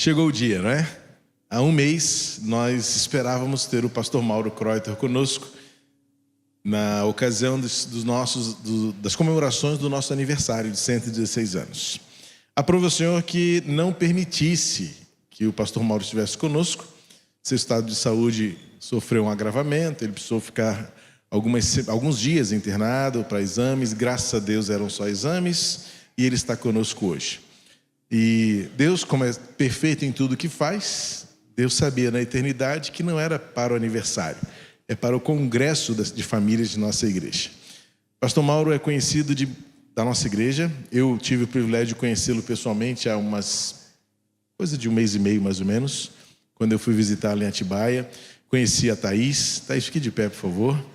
Chegou o dia, não é? Há um mês nós esperávamos ter o pastor Mauro Kreuter conosco na ocasião das comemorações do nosso aniversário de 116 anos. Aprove o Senhor que não permitisse que o pastor Mauro estivesse conosco. Seu estado de saúde sofreu um agravamento, ele precisou ficar alguns dias internado para exames. Graças a Deus eram só exames e ele está conosco hoje. E Deus, como é perfeito em tudo que faz, Deus sabia na eternidade que não era para o aniversário, é para o congresso de famílias de nossa igreja. Pastor Mauro é conhecido da nossa igreja. Eu tive o privilégio de conhecê-lo pessoalmente há coisa de um mês e meio mais ou menos, quando eu fui visitá-lo em Atibaia. Conheci a Thaís, fique de pé, por favor.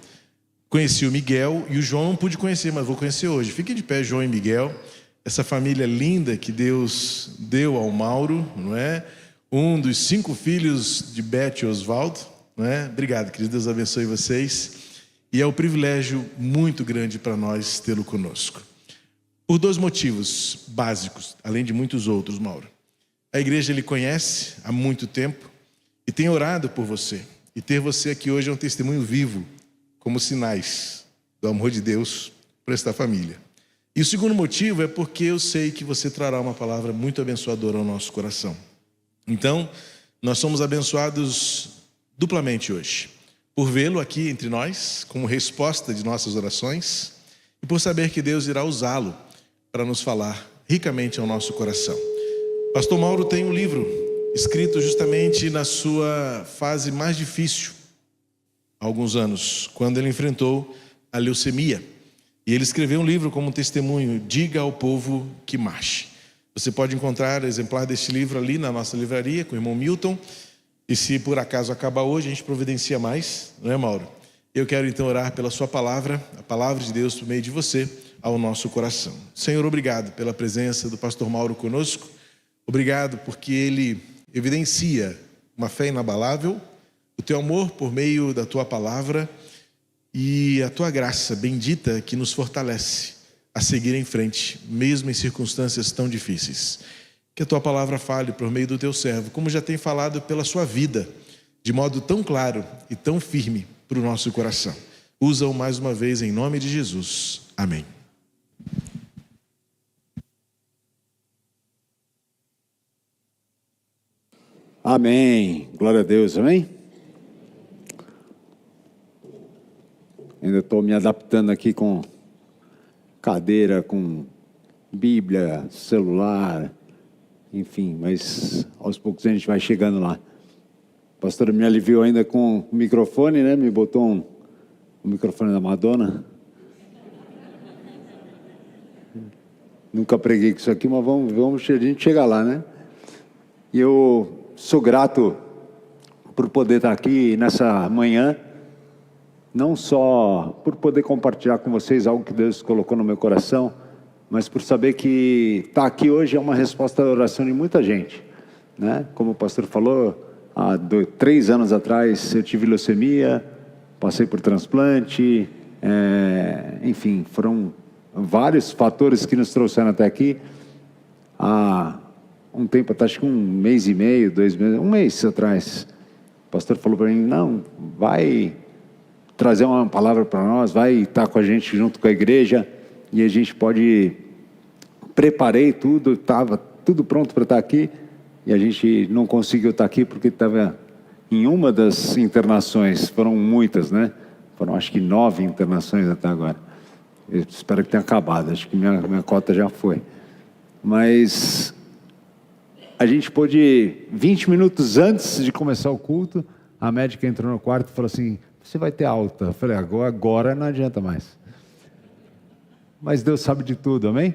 Conheci o Miguel e o João não pude conhecer, mas vou conhecer hoje. Fiquem de pé, João e Miguel. Essa família linda que Deus deu ao Mauro, não é? Um dos 5 filhos de Beth e Oswaldo, não é? Obrigado, querido, Deus abençoe vocês. E é um privilégio muito grande para nós tê-lo conosco. Por 2 motivos básicos, além de muitos outros, Mauro. A igreja ele conhece há muito tempo e tem orado por você. E ter você aqui hoje é um testemunho vivo, como sinais do amor de Deus para esta família. E o segundo motivo é porque eu sei que você trará uma palavra muito abençoadora ao nosso coração. Então, nós somos abençoados duplamente hoje. Por vê-lo aqui entre nós, como resposta de nossas orações, e por saber que Deus irá usá-lo para nos falar ricamente ao nosso coração. Pastor Mauro tem um livro escrito justamente na sua fase mais difícil, há alguns anos, quando ele enfrentou a leucemia. E ele escreveu um livro como testemunho, Diga ao Povo que Marche. Você pode encontrar exemplar deste livro ali na nossa livraria, com o irmão Milton. E se por acaso acabar hoje, a gente providencia mais, não é, Mauro? Eu quero então orar pela sua palavra, a palavra de Deus por meio de você, ao nosso coração. Senhor, obrigado pela presença do pastor Mauro conosco. Obrigado porque ele evidencia uma fé inabalável, o teu amor por meio da tua palavra e a tua graça bendita que nos fortalece a seguir em frente, mesmo em circunstâncias tão difíceis. Que a tua palavra fale por meio do teu servo, como já tem falado pela sua vida, de modo tão claro e tão firme para o nosso coração. Usa-o mais uma vez em nome de Jesus. Amém. Amém. Glória a Deus, amém? Ainda estou me adaptando aqui com cadeira, com Bíblia, celular, enfim, mas aos poucos a gente vai chegando lá. A pastora me aliviou ainda com o microfone, né? Me botou o microfone da Madonna. Nunca preguei com isso aqui, mas vamos a gente chegar lá, né? E eu sou grato por poder estar aqui nessa manhã, não só por poder compartilhar com vocês algo que Deus colocou no meu coração, mas por saber que estar aqui hoje é uma resposta à oração de muita gente, né? Como o pastor falou, há 3 anos atrás eu tive leucemia, passei por transplante, enfim, foram vários fatores que nos trouxeram até aqui. Há um tempo, acho que 1 mês e meio, 2 meses, 1 mês atrás, o pastor falou para mim, não, vai trazer uma palavra para nós, vai estar com a gente junto com a igreja, e a gente pode... Preparei tudo, estava tudo pronto para estar aqui, e a gente não conseguiu estar aqui porque estava em uma das internações, foram muitas, né? Foram acho que 9 internações até agora. Eu espero que tenha acabado, acho que minha cota já foi. Mas a gente pôde, 20 minutos antes de começar o culto, a médica entrou no quarto e falou assim, você vai ter alta. Eu falei, agora não adianta mais. Mas Deus sabe de tudo, amém?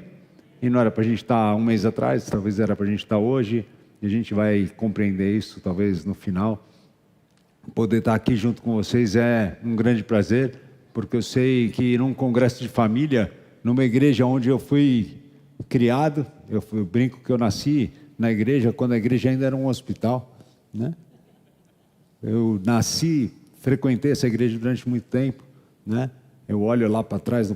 E não era para a gente estar 1 mês atrás, talvez era para a gente estar hoje, e a gente vai compreender isso talvez no final. Poder estar aqui junto com vocês é um grande prazer, porque eu sei que num congresso de família, numa igreja onde eu fui criado, eu brinco que eu nasci na igreja, quando a igreja ainda era um hospital, né? Eu nasci, frequentei essa igreja durante muito tempo, né? Eu olho lá para trás,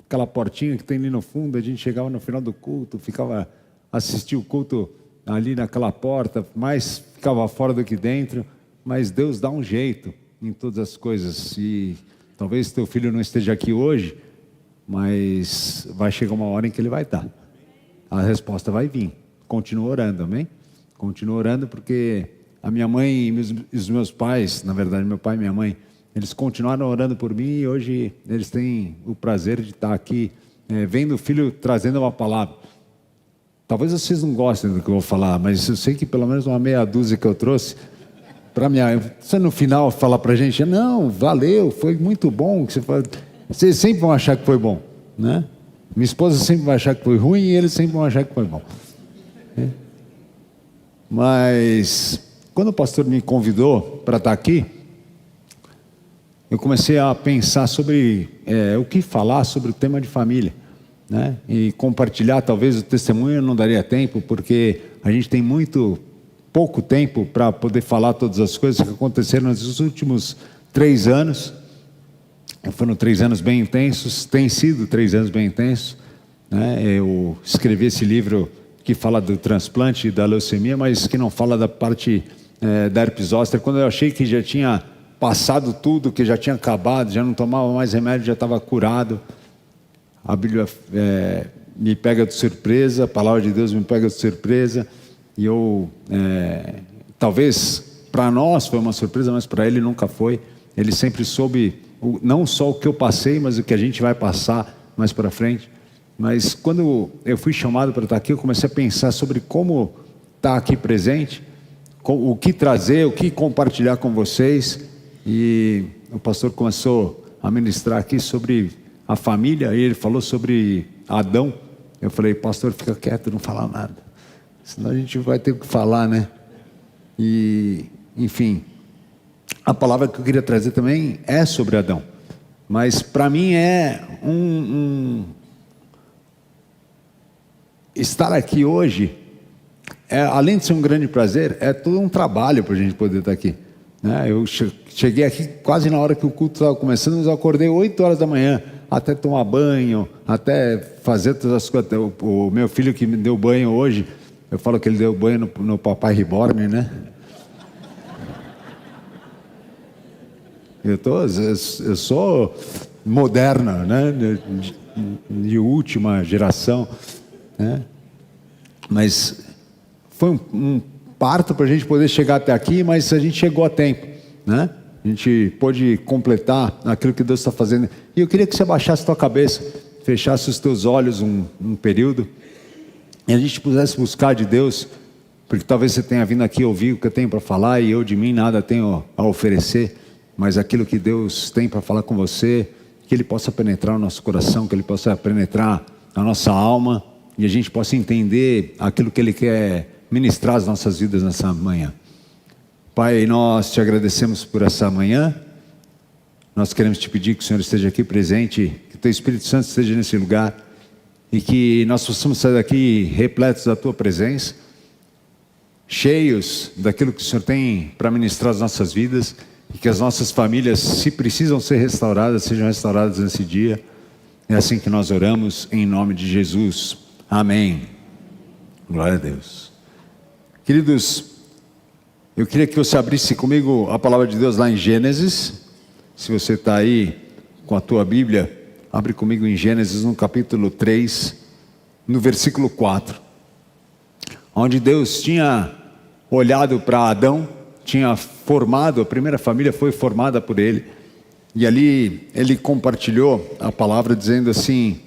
aquela portinha que tem ali no fundo, a gente chegava no final do culto, assistia o culto ali naquela porta, mais ficava fora do que dentro, mas Deus dá um jeito em todas as coisas. E talvez teu filho não esteja aqui hoje, mas vai chegar uma hora em que ele vai estar. A resposta vai vir. Continua orando, amém? Continua orando, porque a minha mãe e os meus pais, na verdade meu pai e minha mãe, eles continuaram orando por mim, e hoje eles têm o prazer de estar aqui, vendo o filho trazendo uma palavra. Talvez vocês não gostem do que eu vou falar, mas eu sei que pelo menos uma meia dúzia que eu trouxe, para você no final falar para a gente, não, valeu, foi muito bom. Vocês sempre vão achar que foi bom, né? Minha esposa sempre vai achar que foi ruim, e eles sempre vão achar que foi bom. Mas quando o pastor me convidou para estar aqui, eu comecei a pensar sobre o que falar sobre o tema de família, né? E compartilhar. Talvez o testemunho não daria tempo, porque a gente tem pouco tempo para poder falar todas as coisas que aconteceram nos últimos 3 anos. Foram 3 anos bem intensos, tem sido 3 anos bem intensos, né? Eu escrevi esse livro que fala do transplante e da leucemia, mas que não fala da parte da herpes zoster. Quando eu achei que já tinha passado tudo, que já tinha acabado, já não tomava mais remédio, já estava curado, a Bíblia me pega de surpresa, a palavra de Deus me pega de surpresa, e eu, talvez para nós foi uma surpresa, mas para ele nunca foi. Ele sempre soube não só o que eu passei, mas o que a gente vai passar mais para frente. Mas quando eu fui chamado para estar aqui, eu comecei a pensar sobre como estar aqui presente, o que trazer, o que compartilhar com vocês. E o pastor começou a ministrar aqui sobre a família, e ele falou sobre Adão. Eu falei, pastor, fica quieto, não fala nada, senão a gente vai ter que falar, né? E, enfim, a palavra que eu queria trazer também é sobre Adão, mas para mim estar aqui hoje, além de ser um grande prazer, é todo um trabalho para a gente poder estar aqui, né? Eu cheguei aqui quase na hora que o culto estava começando, mas eu acordei 8 horas da manhã, até tomar banho, até fazer todas as coisas. O meu filho que me deu banho hoje, eu falo que ele deu banho no Papai Reborn, né? Eu sou moderna, né? De última geração, né? Mas foi um parto para a gente poder chegar até aqui, mas a gente chegou a tempo, né? A gente pôde completar aquilo que Deus está fazendo. E eu queria que você abaixasse a tua cabeça, fechasse os teus olhos um período, e a gente pudesse buscar de Deus, porque talvez você tenha vindo aqui ouvir o que eu tenho para falar, e eu de mim nada tenho a oferecer, mas aquilo que Deus tem para falar com você, que Ele possa penetrar o nosso coração, que Ele possa penetrar a nossa alma, e a gente possa entender aquilo que Ele quer ministrar às nossas vidas nessa manhã. Pai, nós te agradecemos por essa manhã. Nós queremos te pedir que o Senhor esteja aqui presente, que o teu Espírito Santo esteja nesse lugar, e que nós possamos sair daqui repletos da tua presença, cheios daquilo que o Senhor tem para ministrar às nossas vidas, e que as nossas famílias, se precisam ser restauradas, sejam restauradas nesse dia. É assim que nós oramos, em nome de Jesus. Amém. Glória a Deus. Queridos, eu queria que você abrisse comigo a palavra de Deus lá em Gênesis. Se você está aí com a tua Bíblia, abre comigo em Gênesis no capítulo 3, no versículo 4, onde Deus tinha olhado para Adão, tinha formado, a primeira família foi formada por ele, e ali ele compartilhou a palavra dizendo assim,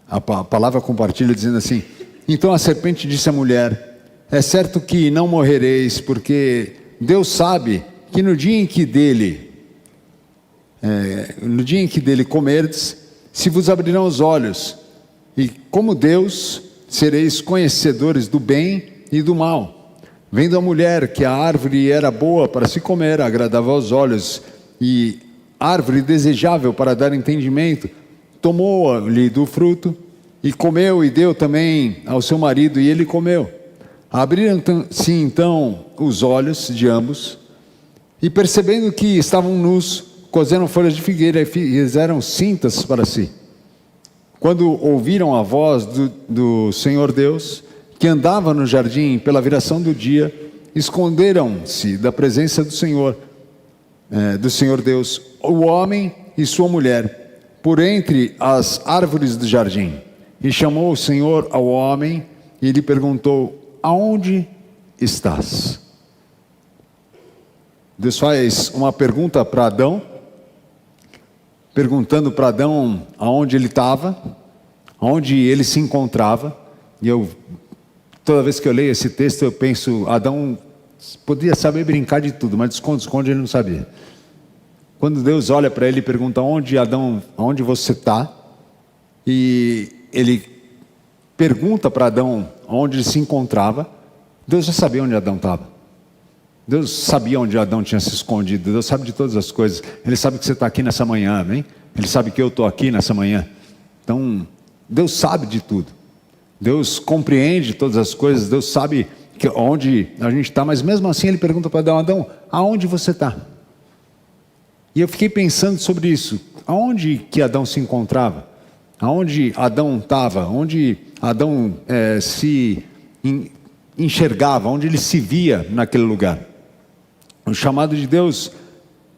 a palavra compartilha dizendo assim: então a serpente disse à mulher, é certo que não morrereis, porque Deus sabe que no dia em que dele comerdes, se vos abrirão os olhos, e como Deus, sereis conhecedores do bem e do mal. Vendo a mulher que a árvore era boa para se comer, agradável aos olhos, e árvore desejável para dar entendimento, tomou-lhe do fruto, e comeu, e deu também ao seu marido, e ele comeu. Abriram-se então os olhos de ambos, e percebendo que estavam nus, cozeram folhas de figueira e fizeram cintas para si. Quando ouviram a voz do Senhor Deus, que andava no jardim pela viração do dia, esconderam-se da presença do Senhor Deus, o homem e sua mulher, por entre as árvores do jardim. E chamou o Senhor ao homem e lhe perguntou: aonde estás? Deus faz uma pergunta para Adão, perguntando para Adão aonde ele estava, aonde ele se encontrava. E toda vez que eu leio esse texto, eu penso: Adão podia saber brincar de tudo, mas esconde ele não sabia. Quando Deus olha para ele e pergunta: Adão, aonde você está? E ele pergunta para Adão onde ele se encontrava. Deus já sabia onde Adão estava. Deus sabia onde Adão tinha se escondido. Deus sabe de todas as coisas. Ele sabe que você está aqui nessa manhã, amém? Ele sabe que eu estou aqui nessa manhã. Então, Deus sabe de tudo. Deus compreende todas as coisas. Deus sabe onde a gente está. Mas mesmo assim ele pergunta para Adão: Adão, aonde você está? E eu fiquei pensando sobre isso. Aonde que Adão se encontrava? Aonde Adão estava? Onde Adão se enxergava? Onde ele se via naquele lugar? O chamado de Deus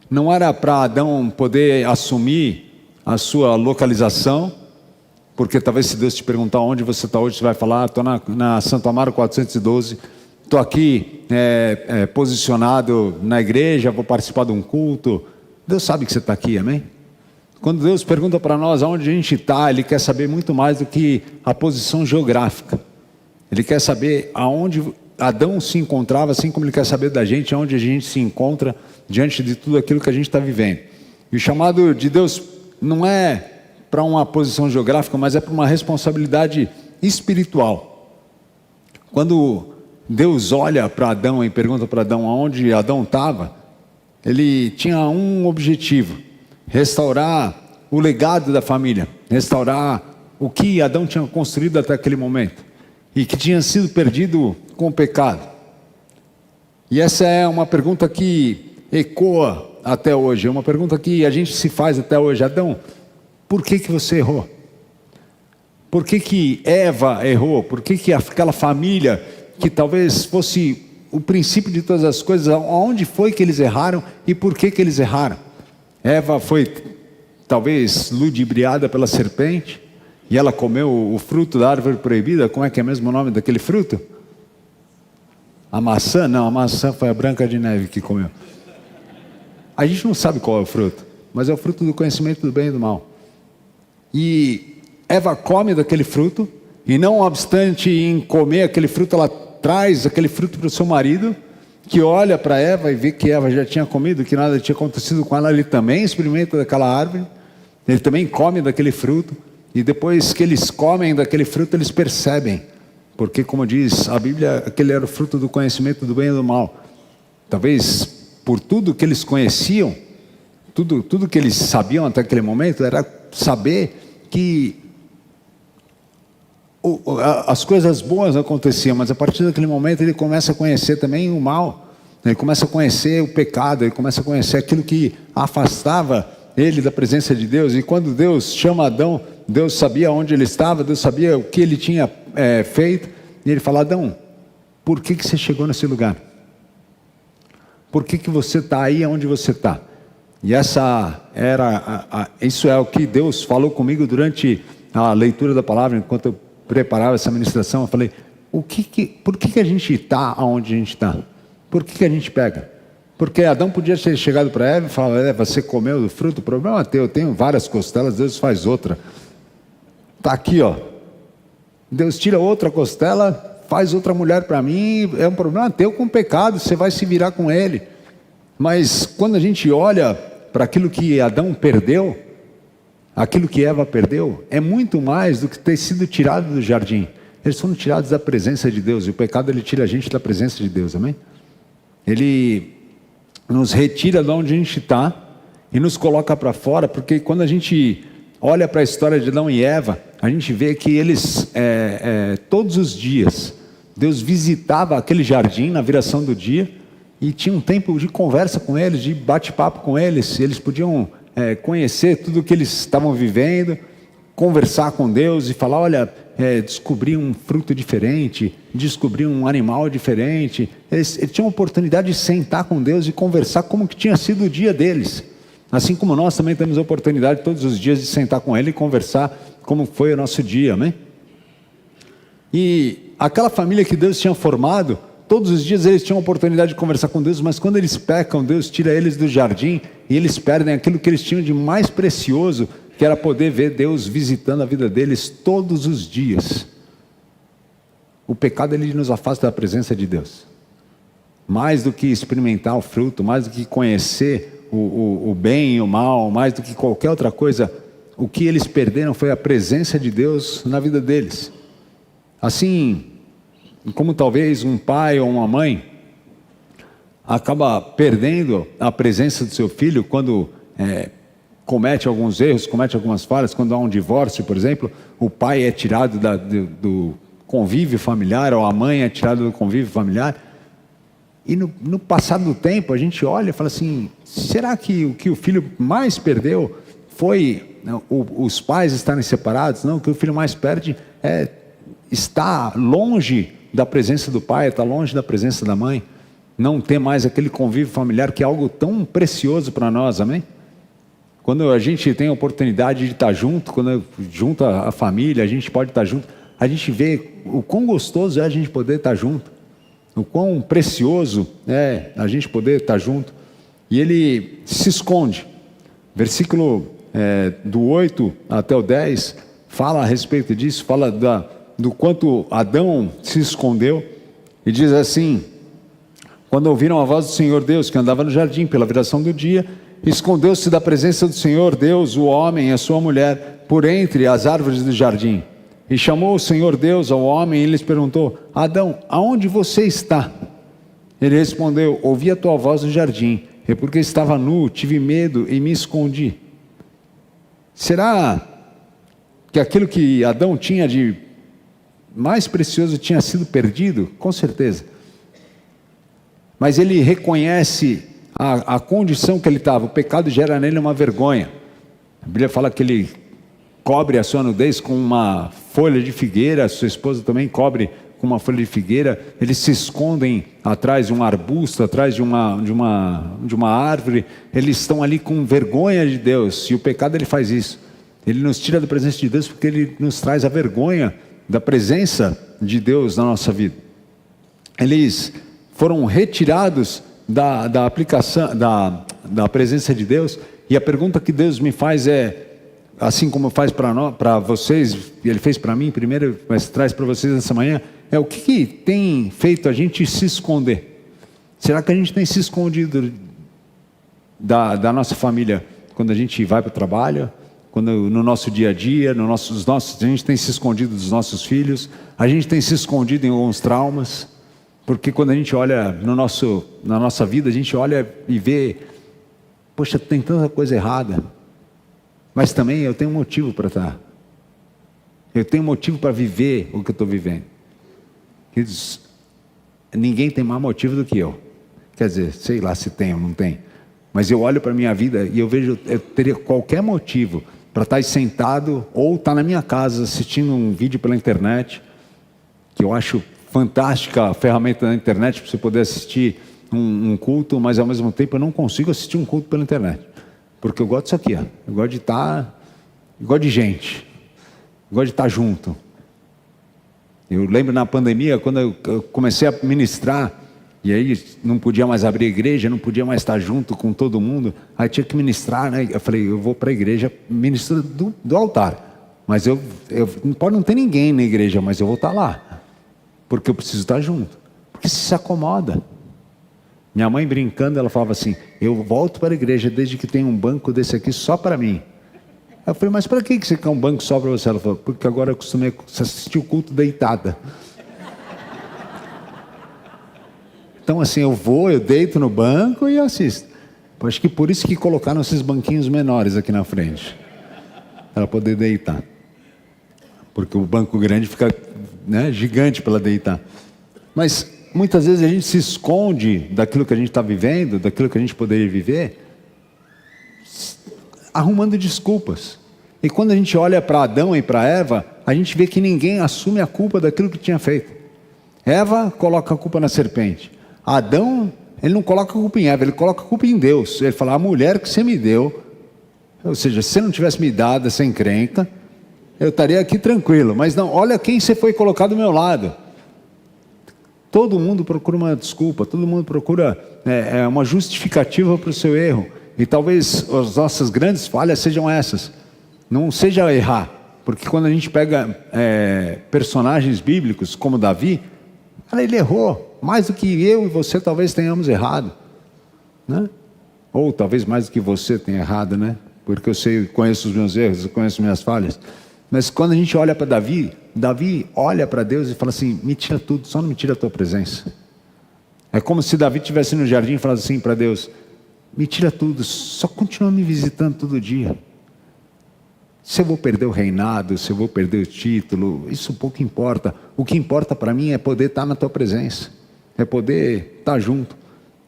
não era para Adão poder assumir a sua localização, porque talvez se Deus te perguntar onde você está hoje, você vai falar: estou na Santo Amaro 412, estou aqui posicionado na igreja, vou participar de um culto. Deus sabe que você está aqui, amém? Quando Deus pergunta para nós aonde a gente está, Ele quer saber muito mais do que a posição geográfica. Ele quer saber aonde Adão se encontrava, assim como Ele quer saber da gente, aonde a gente se encontra diante de tudo aquilo que a gente está vivendo. E o chamado de Deus não é para uma posição geográfica, mas é para uma responsabilidade espiritual. Quando Deus olha para Adão e pergunta para Adão aonde Adão estava, Ele tinha um objetivo: restaurar o legado da família, restaurar o que Adão tinha construído até aquele momento e que tinha sido perdido com o pecado. E essa é uma pergunta que ecoa até hoje, é uma pergunta que a gente se faz até hoje: Adão, por que você errou? Por que Eva errou? Por que aquela família que talvez fosse o princípio de todas as coisas, onde foi que eles erraram e por que eles erraram? Eva foi talvez ludibriada pela serpente e ela comeu o fruto da árvore proibida. Como é que é mesmo o nome daquele fruto? A maçã? Não, a maçã foi a Branca de Neve que comeu. A gente não sabe qual é o fruto, mas é o fruto do conhecimento do bem e do mal. E Eva come daquele fruto, e não obstante em comer aquele fruto, ela traz aquele fruto para o seu marido, que olha para Eva e vê que Eva já tinha comido, que nada tinha acontecido com ela. Ele também experimenta daquela árvore, ele também come daquele fruto, e depois que eles comem daquele fruto, eles percebem, porque como diz a Bíblia, aquele era o fruto do conhecimento do bem e do mal. Talvez por tudo que eles conheciam, tudo que eles sabiam até aquele momento, era saber que as coisas boas aconteciam, mas a partir daquele momento ele começa a conhecer também o mal, ele começa a conhecer o pecado, ele começa a conhecer aquilo que afastava ele da presença de Deus. E quando Deus chama Adão, Deus sabia onde ele estava, Deus sabia o que ele tinha feito, e ele fala: Adão, por que você chegou nesse lugar? Por que você está aí onde você está? E isso é o que Deus falou comigo durante a leitura da palavra. Enquanto eu preparava essa ministração, eu falei: por que a gente está onde a gente está? Por que a gente pega? Porque Adão podia ter chegado para Eva e falar: Eva, você comeu do fruto? O problema é teu, eu tenho várias costelas, Deus faz outra. Está aqui, ó. Deus tira outra costela, faz outra mulher para mim, é um problema teu com o pecado, você vai se virar com ele. Mas quando a gente olha para aquilo que Adão perdeu, aquilo que Eva perdeu, é muito mais do que ter sido tirado do jardim. Eles foram tirados da presença de Deus, e o pecado ele tira a gente da presença de Deus, amém? Ele nos retira de onde a gente está e nos coloca para fora, porque quando a gente olha para a história de Adão e Eva, a gente vê que eles, todos os dias, Deus visitava aquele jardim na viração do dia, e tinha um tempo de conversa com eles, de bate-papo com eles. Eles podiam conhecer tudo o que eles estavam vivendo, conversar com Deus e falar: olha, descobrir um fruto diferente, descobrir um animal diferente. Eles tinham a oportunidade de sentar com Deus e conversar como que tinha sido o dia deles. Assim como nós também temos a oportunidade todos os dias de sentar com Ele e conversar como foi o nosso dia, amém? E aquela família que Deus tinha formado, todos os dias eles tinham a oportunidade de conversar com Deus, mas quando eles pecam, Deus tira eles do jardim e eles perdem aquilo que eles tinham de mais precioso, que era poder ver Deus visitando a vida deles todos os dias. O pecado, ele nos afasta da presença de Deus. Mais do que experimentar o fruto, mais do que conhecer o bem e o mal, mais do que qualquer outra coisa, o que eles perderam foi a presença de Deus na vida deles. Assim como talvez um pai ou uma mãe acaba perdendo a presença do seu filho quando comete alguns erros, comete algumas falhas, quando há um divórcio, por exemplo, o pai é tirado do convívio familiar, ou a mãe é tirada do convívio familiar, e no passar do tempo a gente olha e fala assim, será que o que o filho mais perdeu foi os pais estarem separados? Não, o que o filho mais perde é estar longe da presença do pai, estar longe da presença da mãe, não ter mais aquele convívio familiar que é algo tão precioso para nós, amém? Quando a gente tem a oportunidade de estar junto, quando junto a família, a gente pode estar junto, a gente vê o quão gostoso é a gente poder estar junto, o quão precioso é a gente poder estar junto. E ele se esconde. Versículo do 8 até o 10 fala a respeito disso, fala do quanto Adão se escondeu, e diz assim: quando ouviram a voz do Senhor Deus, que andava no jardim pela viração do dia, escondeu-se da presença do Senhor Deus, o homem e a sua mulher, por entre as árvores do jardim. E chamou o Senhor Deus ao homem e lhes perguntou: Adão, aonde você está? Ele respondeu: ouvi a tua voz no jardim, e porque estava nu, tive medo e me escondi. Será que aquilo que Adão tinha de mais precioso tinha sido perdido? Com certeza. Mas ele reconhece a condição que ele estava. O pecado gera nele uma vergonha. A Bíblia fala que ele cobre a sua nudez com uma folha de figueira, a sua esposa também cobre com uma folha de figueira. Eles se escondem atrás de um arbusto, atrás de uma árvore. Eles estão ali com vergonha de Deus, e o pecado ele faz isso. Ele nos tira da presença de Deus porque ele nos traz a vergonha da presença de Deus na nossa vida. Eles foram retirados da aplicação, da presença de Deus, e a pergunta que Deus me faz é, assim como faz para vocês, e Ele fez para mim primeiro, mas traz para vocês nessa manhã, é o que tem feito a gente se esconder? Será que a gente tem se escondido da nossa família quando a gente vai para o trabalho, quando no nosso dia a dia, a gente tem se escondido dos nossos filhos, a gente tem se escondido em alguns traumas? Porque quando a gente olha na nossa vida, a gente olha e vê, poxa, tem tanta coisa errada, mas também eu tenho um motivo para estar. Eu tenho um motivo para viver o que eu estou vivendo. Queridos, ninguém tem mais motivo do que eu. Quer dizer, sei lá se tem ou não tem. Mas eu olho para a minha vida e eu vejo, eu teria qualquer motivo para estar sentado ou estar na minha casa assistindo um vídeo pela internet, que eu acho fantástica a ferramenta da internet para você poder assistir um culto, mas ao mesmo tempo eu não consigo assistir um culto pela internet, porque eu gosto disso aqui, ó. Eu gosto de estar, eu gosto de gente, eu gosto de estar junto. Eu lembro na pandemia, quando eu comecei a ministrar, e aí não podia mais abrir a igreja, não podia mais estar junto com todo mundo, aí tinha que ministrar, né? Eu falei, eu vou para a igreja, ministro do altar, mas pode não ter ninguém na igreja, mas eu vou estar lá, porque eu preciso estar junto, porque se acomoda. Minha mãe brincando, ela falava assim, eu volto para a igreja desde que tem um banco desse aqui só para mim. Eu falei, mas para que você quer um banco só para você? Ela falou, porque agora eu costumei assistir o culto deitada. Então assim, eu deito no banco e assisto. Acho que por isso que colocaram esses banquinhos menores aqui na frente, para poder deitar. Porque o banco grande fica, né, gigante para ela deitar. Mas muitas vezes a gente se esconde daquilo que a gente está vivendo, daquilo que a gente poderia viver, arrumando desculpas. E quando a gente olha para Adão e para Eva, a gente vê que ninguém assume a culpa daquilo que tinha feito. Eva coloca a culpa na serpente. Adão, ele não coloca a culpa em Eva, ele coloca a culpa em Deus. Ele fala, a mulher que você me deu, ou seja, se você não tivesse me dado essa encrenca, eu estaria aqui tranquilo. Mas não, olha quem você foi colocar do meu lado. Todo mundo procura uma desculpa, todo mundo procura uma justificativa para o seu erro. E talvez as nossas grandes falhas sejam essas. Não seja errar, porque quando a gente pega personagens bíblicos como Davi, ele errou, mais do que eu e você talvez tenhamos errado, né? Ou talvez mais do que você tenha errado, né? Porque eu conheço os meus erros, eu conheço minhas falhas. Mas quando a gente olha para Davi, Davi olha para Deus e fala assim, me tira tudo, só não me tira a tua presença. É como se Davi estivesse no jardim e falasse assim para Deus, me tira tudo, só continua me visitando todo dia. Se eu vou perder o reinado, se eu vou perder o título, isso pouco importa. O que importa para mim é poder estar na tua presença, é poder estar junto.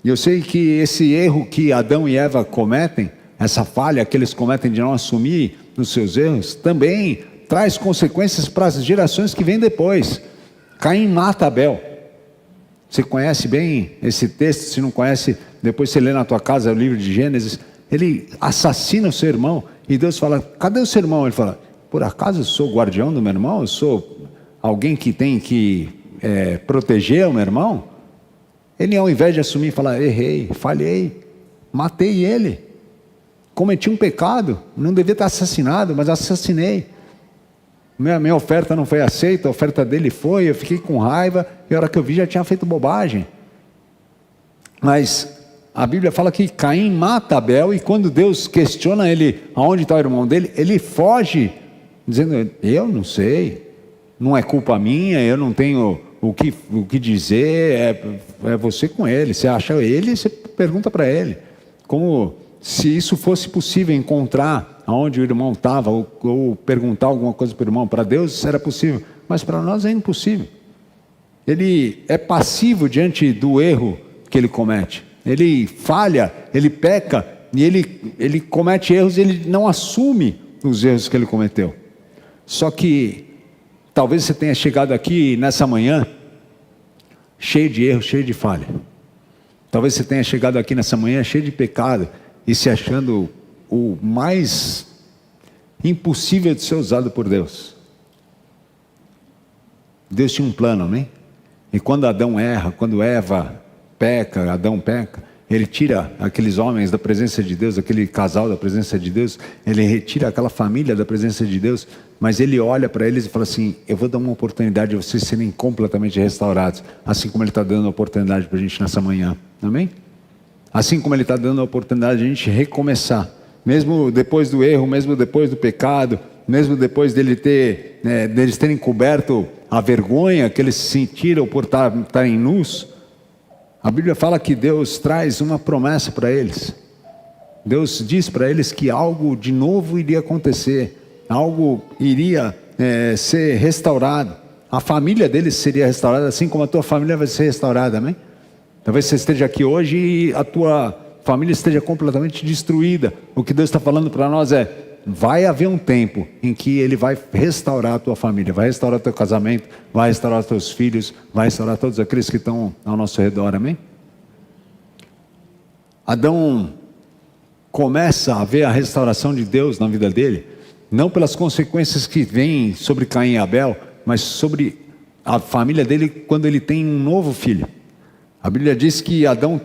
E eu sei que esse erro que Adão e Eva cometem, essa falha que eles cometem de não assumir os seus erros, também traz consequências para as gerações que vêm depois. Caim mata Abel. Você conhece bem esse texto? Se não conhece, depois você lê na tua casa o livro de Gênesis. Ele assassina o seu irmão. E Deus fala, cadê o seu irmão? Ele fala, por acaso eu sou o guardião do meu irmão? Eu sou alguém que tem que proteger o meu irmão? Ele, ao invés de assumir, fala, errei, falhei, matei ele. Cometi um pecado, não devia estar assassinado, mas assassinei. Minha oferta não foi aceita, a oferta dele foi, eu fiquei com raiva, e a hora que eu vi já tinha feito bobagem. Mas a Bíblia fala que Caim mata Abel, e quando Deus questiona ele, aonde está o irmão dele, ele foge, dizendo, eu não sei, não é culpa minha, eu não tenho o que dizer, é você com ele, você acha ele, você pergunta para ele, como se isso fosse possível, encontrar aonde o irmão estava, ou perguntar alguma coisa para o irmão. Para Deus isso era possível, mas para nós é impossível. Ele é passivo diante do erro que ele comete, ele falha, ele peca, e ele comete erros, e ele não assume os erros que ele cometeu. Só que talvez você tenha chegado aqui nessa manhã cheio de erro, cheio de falha. Talvez você tenha chegado aqui nessa manhã cheio de pecado e se achando o mais impossível de ser usado por Deus. Deus tinha um plano, amém? E quando Adão erra, quando Eva peca, Adão peca, ele tira aqueles homens da presença de Deus, aquele casal da presença de Deus, ele retira aquela família da presença de Deus, mas ele olha para eles e fala assim, eu vou dar uma oportunidade de vocês serem completamente restaurados, assim como ele está dando a oportunidade para a gente nessa manhã, amém? Assim como ele está dando a oportunidade de a gente recomeçar, mesmo depois do erro, mesmo depois do pecado, mesmo depois deles terem coberto a vergonha que eles sentiram por estarem nus. A Bíblia fala que Deus traz uma promessa para eles. Deus diz para eles que algo de novo iria acontecer, algo iria ser restaurado. A família deles seria restaurada, assim como a tua família vai ser restaurada, amém? Talvez você esteja aqui hoje e a tua família esteja completamente destruída. O que Deus está falando para nós é, vai haver um tempo em que Ele vai restaurar a tua família, vai restaurar o teu casamento, vai restaurar os teus filhos, vai restaurar todos aqueles que estão ao nosso redor, amém? Adão começa a ver a restauração de Deus na vida dele, não pelas consequências que vêm sobre Caim e Abel, mas sobre a família dele quando ele tem um novo filho. A Bíblia diz que Adão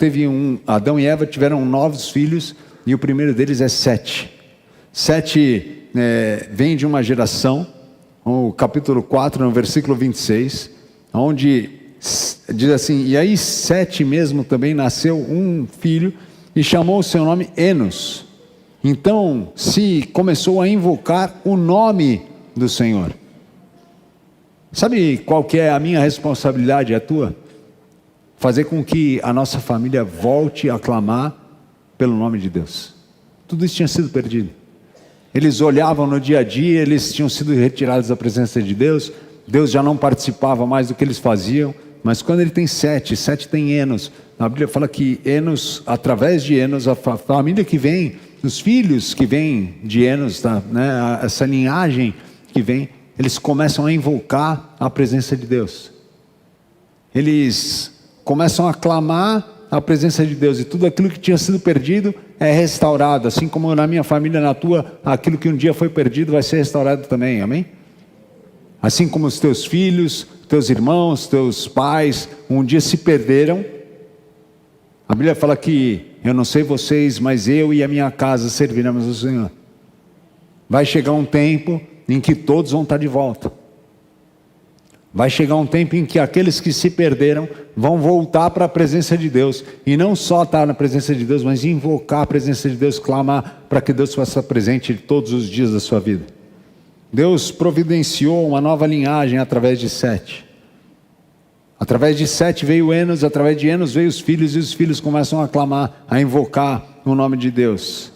e Eva tiveram 9 filhos, e o primeiro deles é Sete. Sete vem de uma geração, o capítulo 4, no versículo 26, onde diz assim, e aí Sete mesmo também nasceu um filho, e chamou o seu nome Enos. Então se começou a invocar o nome do Senhor. Sabe qual que é a minha responsabilidade e a tua? Fazer com que a nossa família volte a clamar pelo nome de Deus. Tudo isso tinha sido perdido. Eles olhavam no dia a dia, eles tinham sido retirados da presença de Deus, Deus já não participava mais do que eles faziam, mas quando ele tem Sete tem Enos. A Bíblia fala que Enos, através de Enos, a família que vem os filhos que vêm de Enos, né, essa linhagem que vem, eles começam a invocar a presença de Deus. Eles começam a clamar a presença de Deus, e tudo aquilo que tinha sido perdido é restaurado, assim como na minha família, na tua, aquilo que um dia foi perdido vai ser restaurado também, amém? Assim como os teus filhos, teus irmãos, teus pais, um dia se perderam. A Bíblia fala que, eu não sei vocês, mas eu e a minha casa serviremos ao Senhor. Vai chegar um tempo em que todos vão estar de volta. Vai chegar um tempo em que aqueles que se perderam vão voltar para a presença de Deus. E não só estar na presença de Deus, mas invocar a presença de Deus, clamar para que Deus faça presente todos os dias da sua vida. Deus providenciou uma nova linhagem através de Sete. Através de Sete veio Enos, através de Enos veio os filhos, e os filhos começam a clamar, a invocar o nome de Deus.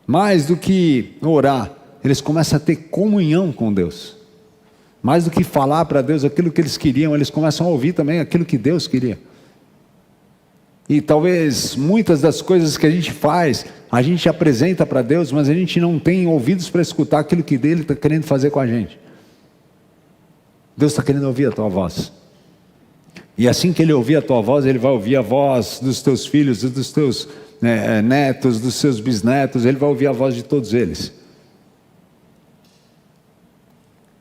Mais do que orar, eles começam a ter comunhão com Deus. Mais do que falar para Deus aquilo que eles queriam, eles começam a ouvir também aquilo que Deus queria. E talvez muitas das coisas que a gente faz, a gente apresenta para Deus, mas a gente não tem ouvidos para escutar aquilo que Ele está querendo fazer com a gente. Deus está querendo ouvir a tua voz. E assim que Ele ouvir a tua voz, Ele vai ouvir a voz dos teus filhos, dos teus netos, dos seus bisnetos, Ele vai ouvir a voz de todos eles.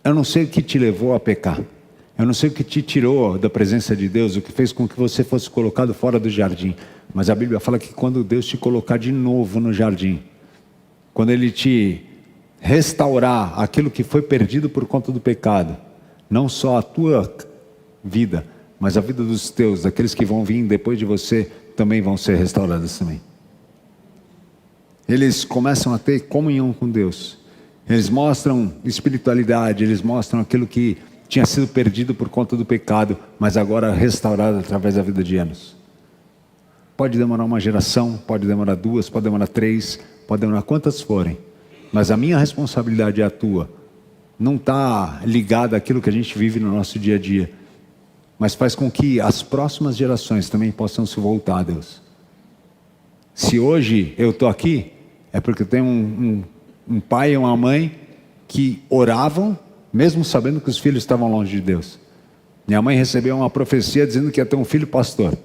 Eu não sei o que te levou a pecar. Eu não sei o que te tirou da presença de Deus, o que fez com que você fosse colocado fora do jardim. Mas a Bíblia fala que quando Deus te colocar de novo no jardim, quando Ele te restaurar aquilo que foi perdido por conta do pecado, não só a tua vida, mas a vida dos teus, daqueles que vão vir depois de você, também vão ser restaurados também. Eles começam a ter comunhão com Deus. Eles mostram espiritualidade, eles mostram aquilo que tinha sido perdido por conta do pecado, mas agora restaurado através da vida de Enos. Pode demorar uma geração, pode demorar 2, pode demorar 3, pode demorar quantas forem, mas a minha responsabilidade é a tua. Não está ligada àquilo que a gente vive no nosso dia a dia, mas faz com que as próximas gerações também possam se voltar a Deus. Se hoje eu estou aqui, é porque eu tenho um pai e uma mãe que oravam, mesmo sabendo que os filhos estavam longe de Deus. Minha mãe recebeu uma profecia dizendo que ia ter um filho pastor.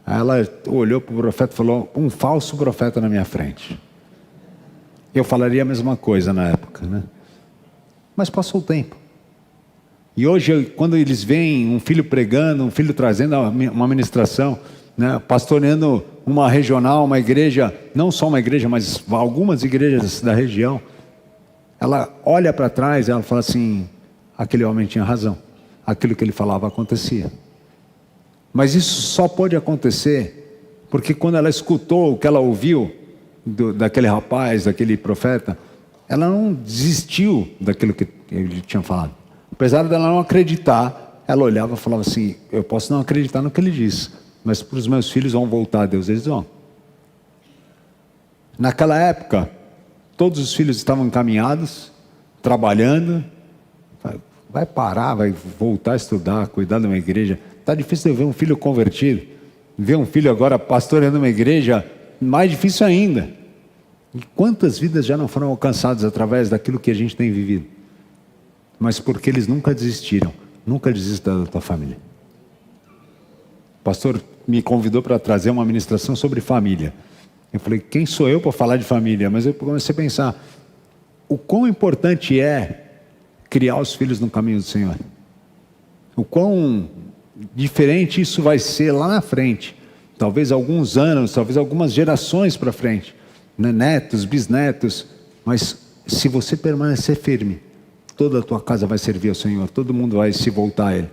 Aí ela olhou para o profeta e falou: um falso profeta na minha frente. Eu falaria a mesma coisa na época, né? Mas passou o tempo. E hoje, quando eles veem um filho pregando, um filho trazendo uma ministração, né, pastoreando uma regional, uma igreja, não só uma igreja, mas algumas igrejas da região, ela olha para trás e ela fala assim: aquele homem tinha razão, aquilo que ele falava acontecia. Mas isso só pode acontecer porque quando ela escutou o que ela ouviu daquele rapaz, daquele profeta, ela não desistiu daquilo que ele tinha falado. Apesar dela não acreditar, ela olhava e falava assim: eu posso não acreditar no que ele disse, mas para os meus filhos vão voltar a Deus, eles vão. Naquela época, todos os filhos estavam encaminhados, trabalhando. Vai parar, vai voltar a estudar, cuidar de uma igreja. Está difícil de ver um filho convertido, ver um filho agora pastoreando uma igreja, mais difícil ainda. E quantas vidas já não foram alcançadas através daquilo que a gente tem vivido? Mas porque eles nunca desistiram. Nunca desista da tua família. O pastor me convidou para trazer uma ministração sobre família. Eu falei: quem sou eu para falar de família? Mas eu comecei a pensar: o quão importante é criar os filhos no caminho do Senhor. O quão diferente isso vai ser lá na frente. Talvez alguns anos, talvez algumas gerações para frente. Né? Netos, bisnetos. Mas se você permanecer firme, toda a tua casa vai servir ao Senhor. Todo mundo vai se voltar a Ele.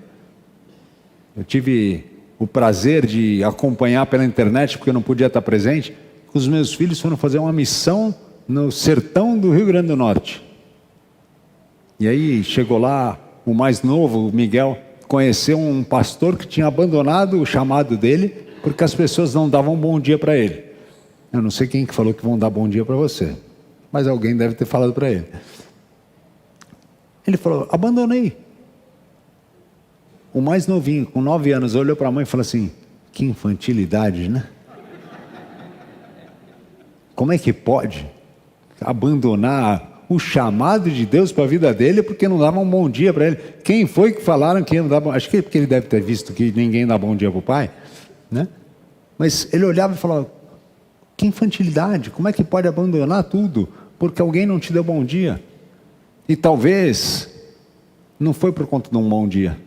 Eu tive o prazer de acompanhar pela internet, porque eu não podia estar presente. Os meus filhos foram fazer uma missão no sertão do Rio Grande do Norte. E aí chegou lá o mais novo, o Miguel, conheceu um pastor que tinha abandonado o chamado dele, porque as pessoas não davam bom dia para ele. Eu não sei quem que falou que vão dar bom dia para você, mas alguém deve ter falado para ele. Ele falou: abandonei. O mais novinho, com 9 anos, olhou para a mãe e falou assim: que infantilidade, né? como é que pode abandonar o chamado de Deus para a vida dele porque não dava um bom dia para ele? Quem foi que falaram que não dava? Acho que porque ele deve ter visto que ninguém dá bom dia para o pai, né? Mas ele olhava e falava: que infantilidade, como é que pode abandonar tudo porque alguém não te deu bom dia? E talvez não foi por conta de um bom dia,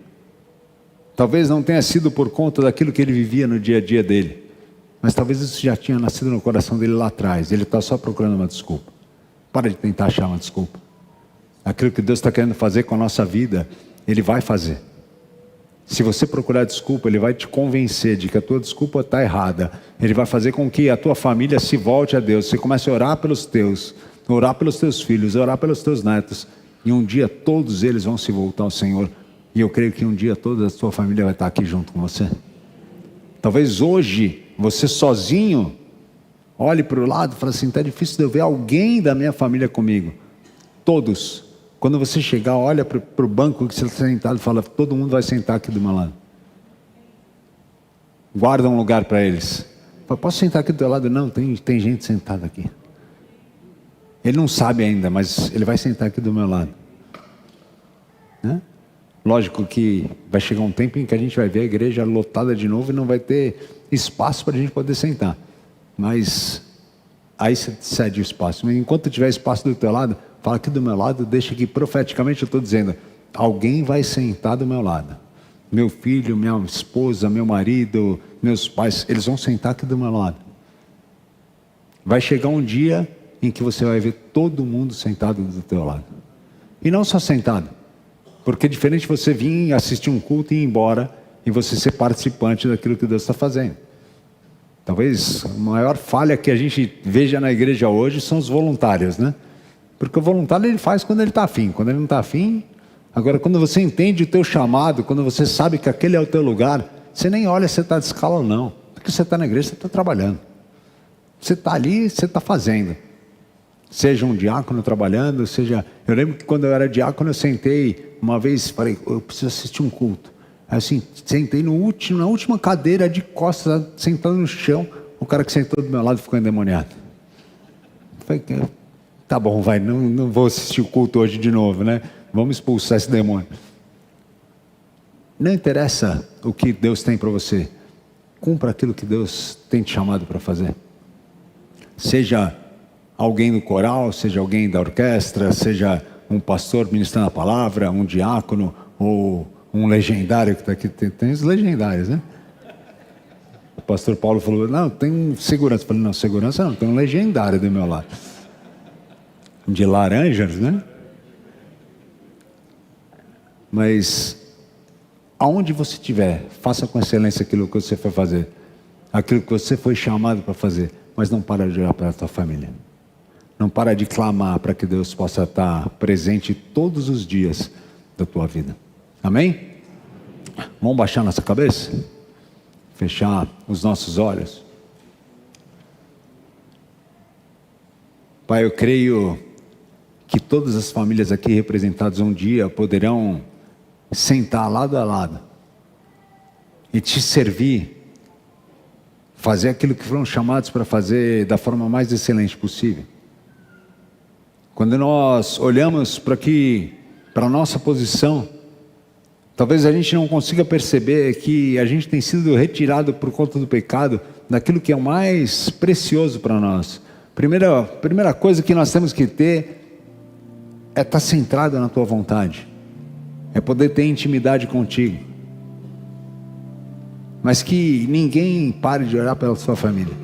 talvez não tenha sido por conta daquilo que ele vivia no dia a dia dele, mas talvez isso já tinha nascido no coração dele lá atrás. Ele está só procurando uma desculpa. Para de tentar achar uma desculpa. Aquilo que Deus está querendo fazer com a nossa vida, Ele vai fazer. Se você procurar desculpa, Ele vai te convencer de que a tua desculpa está errada. Ele vai fazer com que a tua família se volte a Deus. Você comece a orar pelos teus, orar pelos teus filhos, orar pelos teus netos. E um dia todos eles vão se voltar ao Senhor. E eu creio que um dia toda a tua família vai estar aqui junto com você. Talvez hoje, você sozinho, olhe para o lado e fale assim: está difícil de eu ver alguém da minha família comigo. Todos. Quando você chegar, olha para o banco que você está sentado e fala: todo mundo vai sentar aqui do meu lado. Guarda um lugar para eles. Fala: posso sentar aqui do teu lado? Não, tem gente sentada aqui. Ele não sabe ainda, mas ele vai sentar aqui do meu lado, né? Lógico que vai chegar um tempo em que a gente vai ver a igreja lotada de novo e não vai ter espaço para a gente poder sentar. Mas aí você cede o espaço. Mas enquanto tiver espaço do teu lado, fala: aqui do meu lado, deixa aqui. Profeticamente eu estou dizendo: alguém vai sentar do meu lado. Meu filho, minha esposa, meu marido, meus pais, eles vão sentar aqui do meu lado. Vai chegar um dia em que você vai ver todo mundo sentado do teu lado. E não só sentado, porque é diferente você vir assistir um culto e ir embora e você ser participante daquilo que Deus está fazendo. Talvez a maior falha que a gente veja na igreja hoje são os voluntários, né? Porque o voluntário ele faz quando ele está afim. Quando ele não está afim, agora quando você entende o teu chamado, quando você sabe que aquele é o teu lugar, você nem olha se você está de escala ou não. Porque você está na igreja, você está trabalhando. Você está ali, você está fazendo. Seja um diácono trabalhando, seja... Eu lembro que quando eu era diácono, eu sentei uma vez e falei: eu preciso assistir um culto. Aí assim, sentei na última cadeira de costas, sentado no chão. O cara que sentou do meu lado ficou endemoniado. Falei: tá bom, vai, não vou assistir o culto hoje de novo, né? Vamos expulsar esse demônio. Não interessa o que Deus tem para você. Cumpra aquilo que Deus tem te chamado para fazer. Seja alguém do coral, seja alguém da orquestra, seja um pastor ministrando a palavra, um diácono ou um legendário que está aqui. Tem os legendários, né? O pastor Paulo falou: não, tem um segurança. Eu falei: não, segurança não, tem um legendário do meu lado. De laranjas, né? Mas aonde você estiver, faça com excelência aquilo que você foi fazer, aquilo que você foi chamado para fazer, mas não para de orar pela tua família. Não para de clamar para que Deus possa estar presente todos os dias da tua vida. Amém? Vamos baixar nossa cabeça? Fechar os nossos olhos? Pai, eu creio que todas as famílias aqui representadas um dia poderão sentar lado a lado e te servir, fazer aquilo que foram chamados para fazer da forma mais excelente possível. Quando nós olhamos para a nossa posição, talvez a gente não consiga perceber que a gente tem sido retirado por conta do pecado daquilo que é o mais precioso para nós. Primeira coisa que nós temos que ter é estar centrado na tua vontade, é poder ter intimidade contigo. Mas que ninguém pare de orar pela sua família,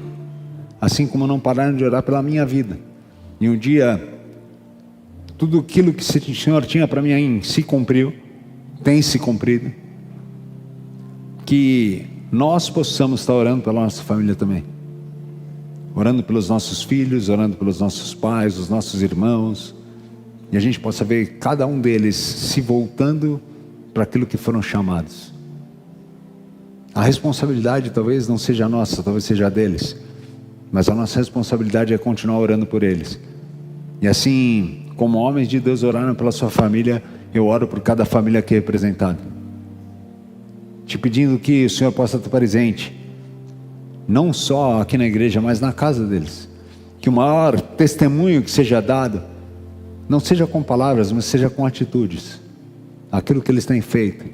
assim como não pararam de orar pela minha vida. E um dia, tudo aquilo que o Senhor tinha para mim se cumpriu, tem se cumprido. Que nós possamos estar orando pela nossa família também, orando pelos nossos filhos, orando pelos nossos pais, os nossos irmãos, e a gente possa ver cada um deles se voltando para aquilo que foram chamados. A responsabilidade talvez não seja nossa, talvez seja deles, mas a nossa responsabilidade é continuar orando por eles. E assim como homens de Deus oraram pela sua família, eu oro por cada família aqui representada, te pedindo que o Senhor possa estar presente, não só aqui na igreja, mas na casa deles. que o maior testemunho que seja dado, não seja com palavras, mas seja com atitudes. Aquilo que eles têm feito,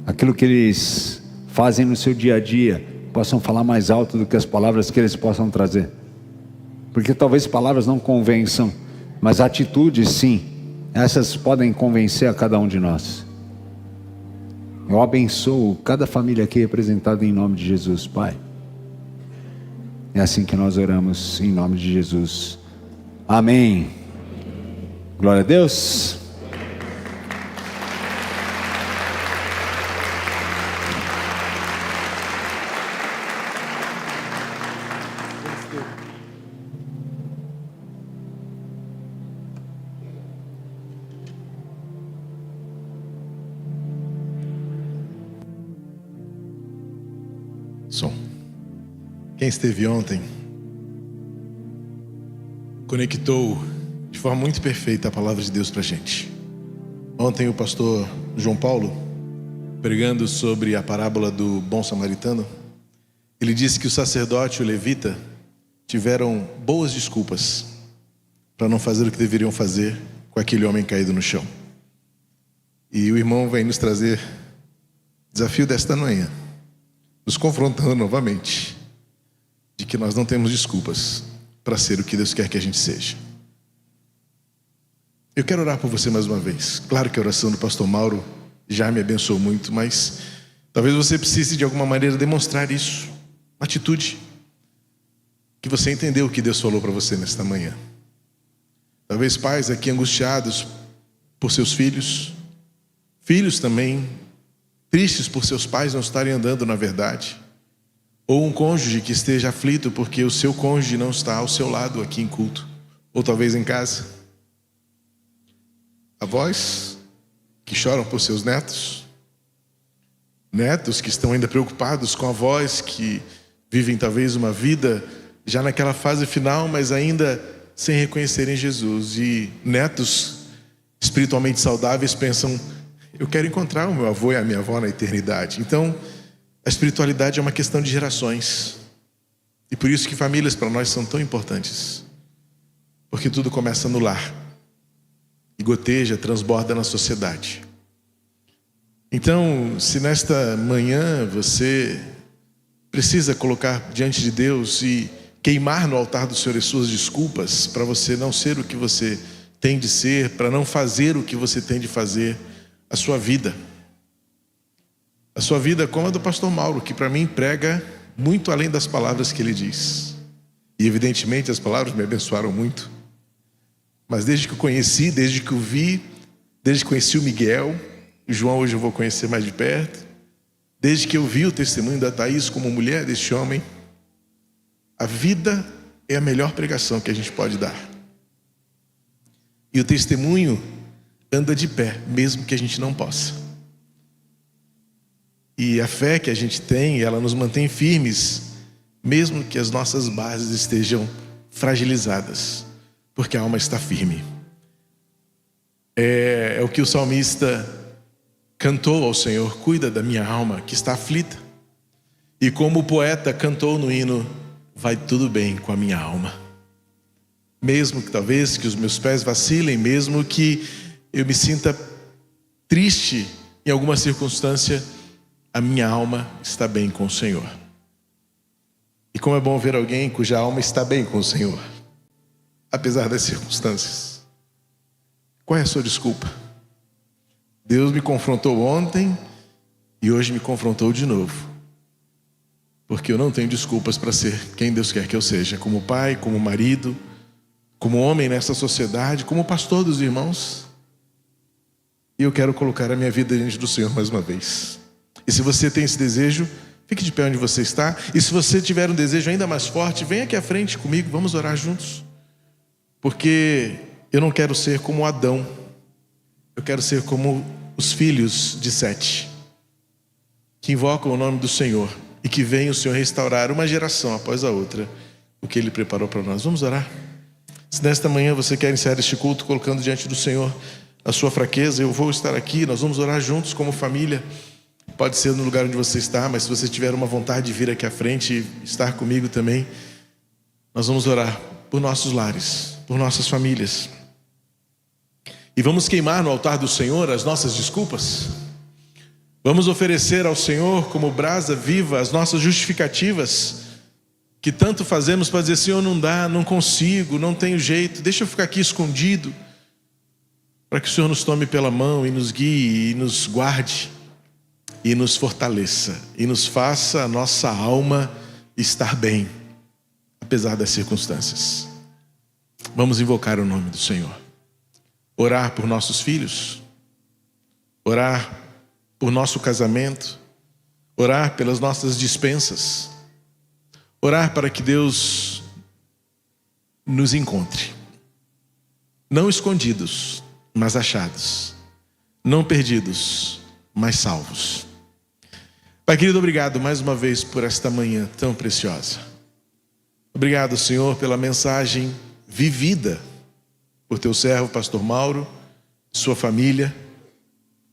aquilo que eles fazem no seu dia a dia, possam falar mais alto do que as palavras que eles possam trazer. Porque talvez palavras não convençam, mas atitudes sim, essas podem convencer a cada um de nós. Eu abençoo cada família aqui representada em nome de Jesus, Pai. É assim que nós oramos em nome de Jesus. Amém. Glória a Deus. Som. Quem esteve ontem conectou de forma muito perfeita a palavra de Deus para a gente. Ontem o pastor João Paulo, pregando sobre a parábola do bom samaritano, ele disse que o sacerdote e o levita tiveram boas desculpas para não fazer o que deveriam fazer com aquele homem caído no chão. E o irmão vem nos trazer o desafio desta manhã, nos confrontando novamente de que nós não temos desculpas para ser o que Deus quer que a gente seja. Eu quero orar por você mais uma vez. Claro que a oração do pastor Mauro já me abençoou muito, mas talvez você precise de alguma maneira demonstrar isso, uma atitude, que você entendeu o que Deus falou para você nesta manhã. Talvez pais aqui angustiados por seus filhos, filhos também tristes por seus pais não estarem andando na verdade, ou um cônjuge que esteja aflito porque o seu cônjuge não está ao seu lado aqui em culto, ou talvez em casa. Avós que choram por seus netos, netos que estão ainda preocupados com avós que vivem talvez uma vida já naquela fase final, mas ainda sem reconhecerem Jesus, e netos espiritualmente saudáveis pensam: eu quero encontrar o meu avô e a minha avó na eternidade. Então, a espiritualidade é uma questão de gerações. E por isso que famílias para nós são tão importantes. Porque tudo começa no lar. E goteja, transborda na sociedade. Então, se nesta manhã você precisa colocar diante de Deus e queimar no altar do Senhor as suas desculpas para você não ser o que você tem de ser, para não fazer o que você tem de fazer, a sua vida como a do pastor Mauro, que para mim prega muito além das palavras que ele diz. E evidentemente as palavras me abençoaram muito. Mas desde que eu conheci, desde que eu vi, desde que conheci o Miguel, o João hoje eu vou conhecer mais de perto, desde que eu vi o testemunho da Thaís como mulher deste homem, a vida é a melhor pregação que a gente pode dar. E o testemunho anda de pé, mesmo que a gente não possa. E a fé que a gente tem, ela nos mantém firmes, mesmo que as nossas bases estejam fragilizadas, porque a alma está firme. É o que o salmista cantou ao Senhor: cuida da minha alma que está aflita. E como o poeta cantou no hino: vai tudo bem com a minha alma. Mesmo que talvez que os meus pés vacilem, mesmo que eu me sinta triste em alguma circunstância, a minha alma está bem com o Senhor. E como é bom ver alguém cuja alma está bem com o Senhor, apesar das circunstâncias. Qual é a sua desculpa? Deus me confrontou ontem e hoje me confrontou de novo, porque eu não tenho desculpas para ser quem Deus quer que eu seja, como pai, como marido, como homem nessa sociedade, como pastor dos irmãos. E eu quero colocar a minha vida diante do Senhor mais uma vez. E se você tem esse desejo, fique de pé onde você está. E se você tiver um desejo ainda mais forte, venha aqui à frente comigo, vamos orar juntos. Porque eu não quero ser como Adão. Eu quero ser como os filhos de Sete, que invocam o nome do Senhor e que veem o Senhor restaurar uma geração após a outra o que Ele preparou para nós. Vamos orar? Se nesta manhã você quer iniciar este culto colocando diante do Senhor a sua fraqueza, eu vou estar aqui, nós vamos orar juntos como família. Pode ser no lugar onde você está, mas se você tiver uma vontade de vir aqui à frente e estar comigo também, nós vamos orar por nossos lares, por nossas famílias. E vamos queimar no altar do Senhor as nossas desculpas. Vamos oferecer ao Senhor como brasa viva as nossas justificativas, que tanto fazemos para dizer: Senhor, não dá, não consigo, não tenho jeito, deixa eu ficar aqui escondido, para que o Senhor nos tome pela mão e nos guie e nos guarde e nos fortaleça e nos faça a nossa alma estar bem, apesar das circunstâncias. Vamos invocar o nome do Senhor, orar por nossos filhos, orar por nosso casamento, orar pelas nossas dispensas, orar para que Deus nos encontre, não escondidos, mas achados, não perdidos, mas salvos. Pai querido, obrigado mais uma vez por esta manhã tão preciosa. Obrigado, Senhor, pela mensagem vivida por teu servo, pastor Mauro, sua família.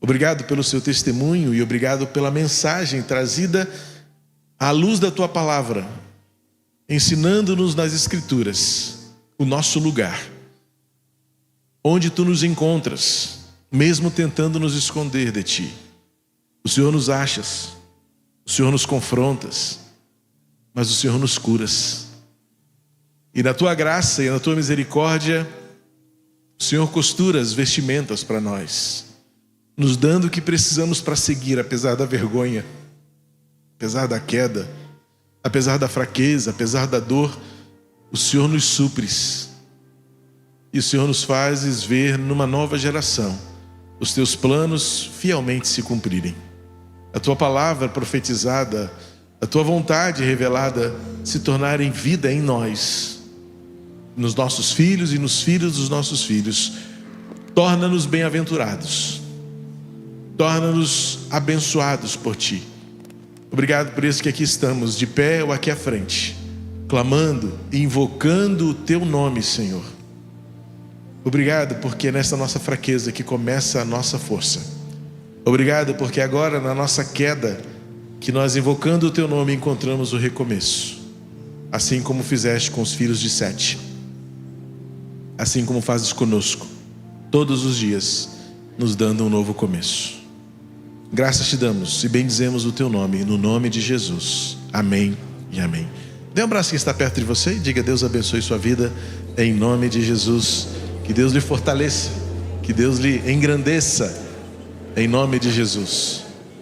Obrigado pelo seu testemunho e obrigado pela mensagem trazida à luz da tua palavra, ensinando-nos nas Escrituras o nosso lugar, onde tu nos encontras, mesmo tentando nos esconder de ti. O Senhor nos achas, o Senhor nos confrontas, mas o Senhor nos curas. E na tua graça e na tua misericórdia, o Senhor costura as vestimentas para nós, nos dando o que precisamos para seguir, apesar da vergonha, apesar da queda, apesar da fraqueza, apesar da dor. O Senhor nos supres. E o Senhor nos fazes ver numa nova geração os teus planos fielmente se cumprirem. A tua palavra profetizada, a tua vontade revelada se tornarem vida em nós, nos nossos filhos e nos filhos dos nossos filhos. Torna-nos bem-aventurados, torna-nos abençoados por ti. Obrigado por isso que aqui estamos, de pé ou aqui à frente, clamando e invocando o teu nome, Senhor. Obrigado porque é nessa nossa fraqueza que começa a nossa força. Obrigado porque agora na nossa queda, que nós invocando o teu nome encontramos o recomeço, assim como fizeste com os filhos de Sete, assim como fazes conosco todos os dias, nos dando um novo começo. Graças te damos e bendizemos o teu nome, no nome de Jesus. Amém e amém. Dê um abraço que está perto de você e diga: Deus abençoe sua vida, em nome de Jesus. Que Deus lhe fortaleça, que Deus lhe engrandeça, em nome de Jesus.